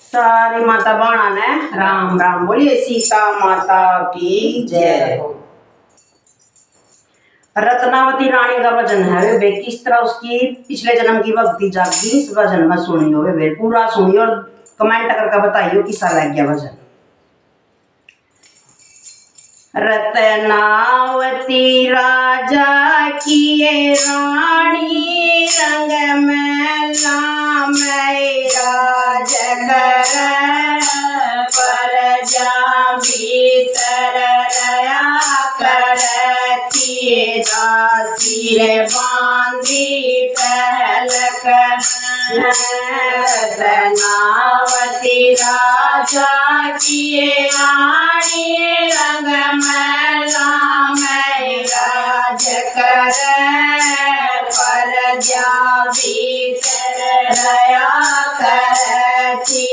सारी माता बाणा ने राम राम। बोलिए सीता माता की जय हो। रत्नावती रानी का भजन है वे किस तरह उसकी पिछले जन्म की भक्ति जागी इस भजन में सुनी हो वे पूरा सुनिए और कमेंट करके बताइए किसा लग गया भजन। रत्नावती राजा की रानी रंग में लाम राज कर पर जा भीतर रया करती दासी बांधी पहलक। रत्नावती राजा की रानी रंग राज कर पर जा भीतर रया करती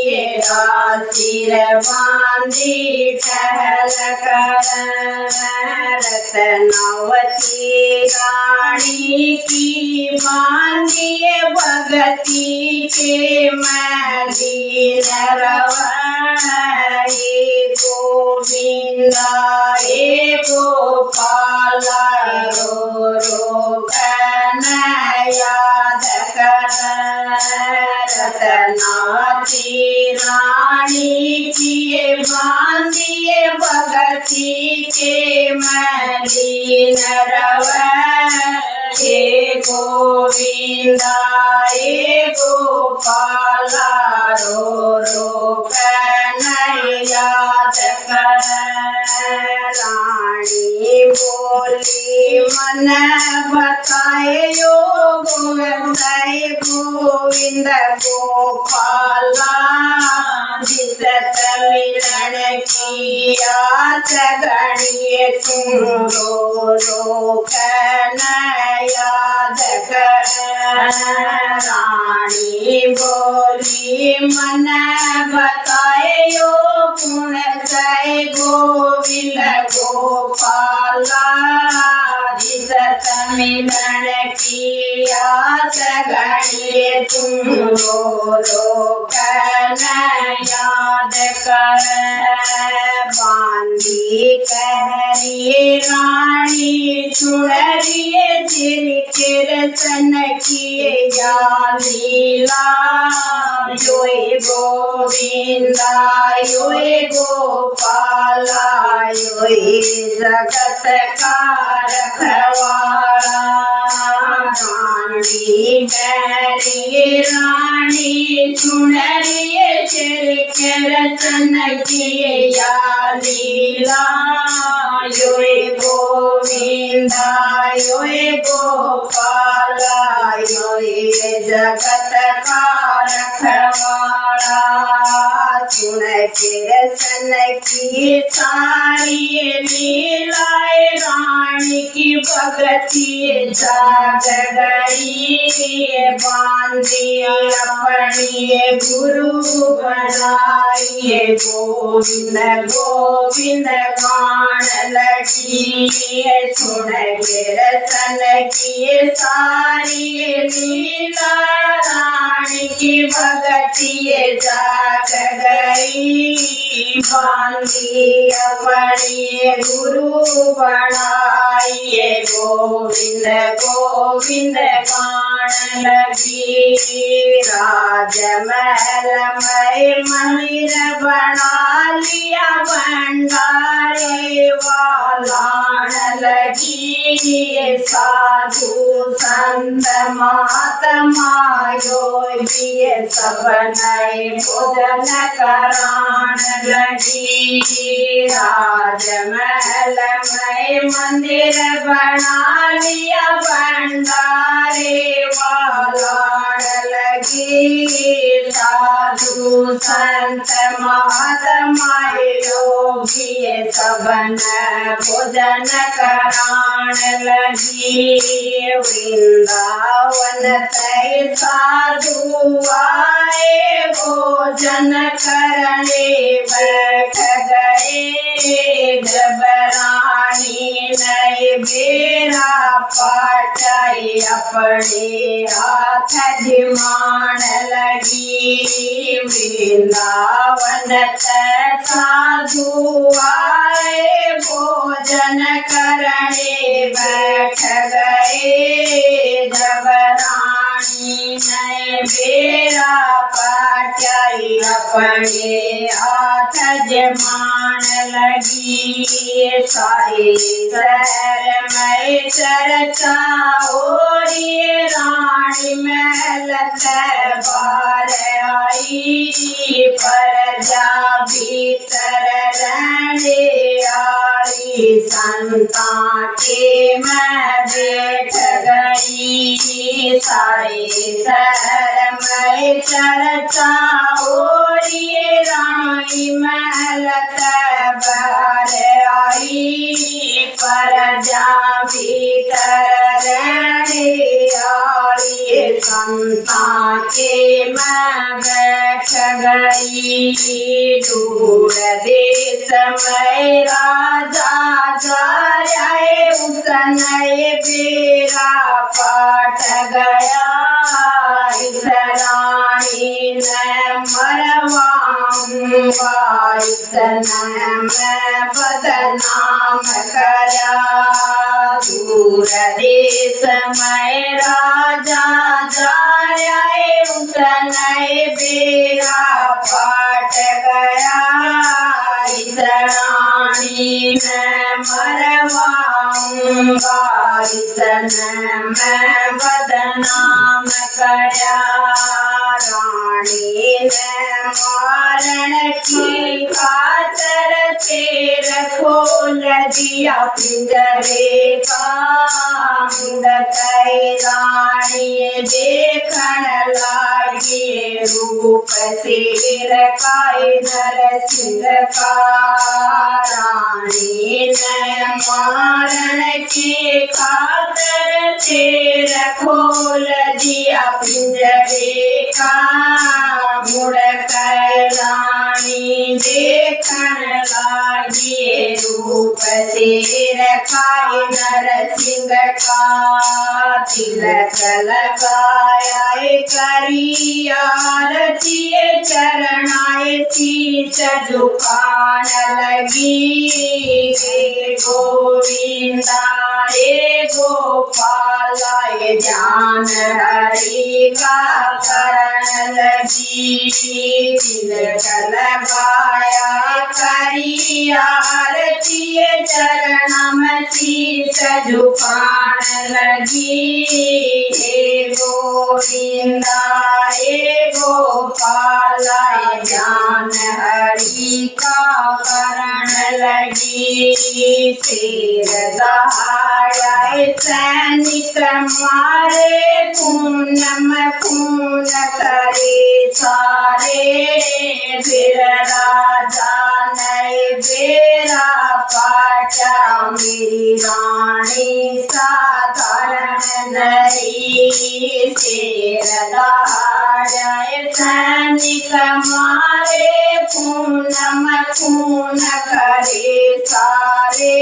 सिर बांधी टहल कर। रत्नावती रानी की बांधी भगती के मैली रवै गोविंदा गोपाला रो रो याद कर। रत्नावती रानी की बांधी भगती के मलिन रवै गोविंदा गोपाला रो रो याद कर। रानी बोली मन बताए गोविंद गोविंद गोपाला जिसत मिलन की आस गणिए तुम रो रो याद कर। रानी बोली मन बताए गुण जय गोविंद गोपाला जिसत मिलन की आस गणिए तुम रो रो याद कर। बांधी कहरी रानी सुनरिए सिर कीर्तन किए या लीला योए गोविंदा योए गोपाला योए जगत का रखवाला। रानी कहरी रानी सुनरिए सिर कीर्तन किए या लीला योए गोविंदा योए गोपाला योए जगत का रखवाला। सुन कीर्तन की सारी लीलाए रानी की भगती जाग गई बांधी अपनी गुरु बनाइए गोविंद गोविंद गान लगी। सुन कीर्तन की सारी लीला रानी की भगती जाग गई बांधी अपनी गुरु बनाइए गोविंद गोविंद गान लगी। राजमहल में मंदिर बना लिया भंडारे वाला लगी। साधु संत महात्मा योगी सब नए भोजन करान लगी। राजमहल में मंदिर बना लिया भंडारे वाला लगी। साधु संत महात्मा योगी सब भोजन करान लगी। वृंदावन तय साधु आए भोजन करने बैठ गए। जब रानी नए बेरा पाटाई अपने हाथ जिमान लगी वृंदावन साधु आए भोजन करने बैठ गए जब रानी ने बेरा पाटाई अपने हाथ जमान लगी सारे शहर में चर्चा हो रही रानी महल बार आई प्रजा भीतर रहने आई संता के मैं बैठ गई सारे शहर में चर्चा हो रही रानी महल बार आई प्रजा भीतर रहने आई संता के मैं बैठ गई दूर देश में राजा जाए उस नए बेरा पाट गया इस रानी ने मरवाऊंगा इस मैं बदनाम करा दूर देश में राजा जाए उस नए बेरा पाट गया इस रानी में मरवाऊंगा इस मैं बदनाम करा रानी ने मारण की खातर शेर खोल दिया पिंजरे का मुंड कई रानी देखन लागी रूप शेर का नरसिंह का रानी ने मारण की खातर शेर खोल दिया पिंजरे का मुड़ कर रानी देखन लागी रूप शेर खाए नरसिंह का तिलक लगाया करियारती चरणाए शीश झुकान लगी गोविंदा रे गोपाला जान हरि का करण लगी तिलक लगाया करियारती चरणम शीश झुकान लगी हे गोविंदा हे गोपाला जान हरि का करण लगी शेर दहाड़े सैनिक मारे पूनम पून करे सारे फिर राजा नए बेरा पाटा मेरी रानी साधारण नहीं शेर दहाड़े सैनिक मारे पूनम पून करे सारे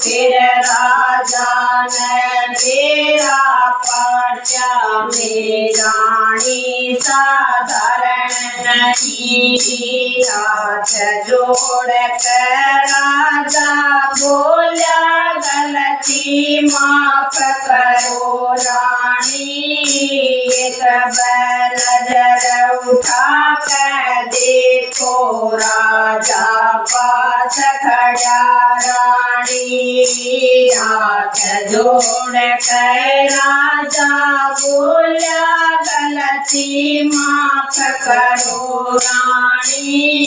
फिर राजा ने बेरा पाटा मेरी रानी साधारण नहीं हाथ जोड़ कर राजा बोला गलती माफ करो रानी एक बार नजर उठा कर देखो राजा पास खड़ा रानी हाथ जोड़ कर राजा बोला गलती माफ करो रानी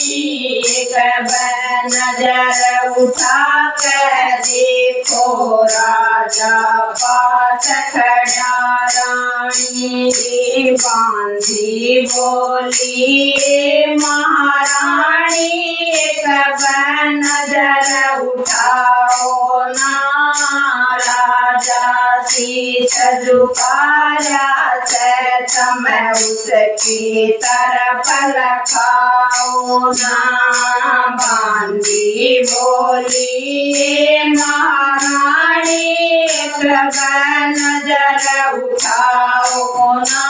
एक बार नजर उठा कर देखो राजा पास खड़ा रानी बांधी बोली महारानी एक बार नजर उठाओ ना राजा शीश झुकाया मैं उसकी तरफ लखाओ ना बांधी बोली महारानी रानी एक बार नजर उठाओ ना,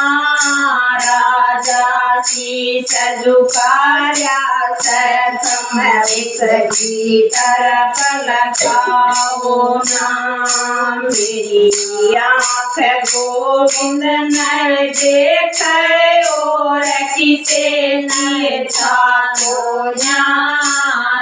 राजा शीश झुकाया सैफ में इसकी तरफ लगाओ ना। मेरी आँख गोविंद न देखे और किसे न छातो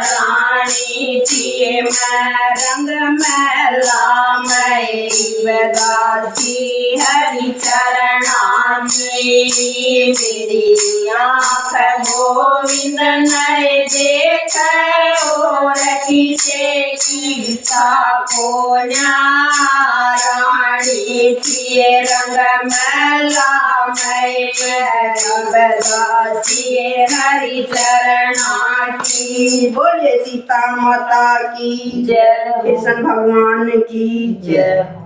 रानी थी मैं रंग मैला मैं बदासी हरि चरणानी। मेरी आँख गोविंद न देखे और किसे की को रानी थी रंग मैला मैं बदासी हरि चरणानी। बोले सीता माता की जय हो। कृष्ण भगवान की जय हो।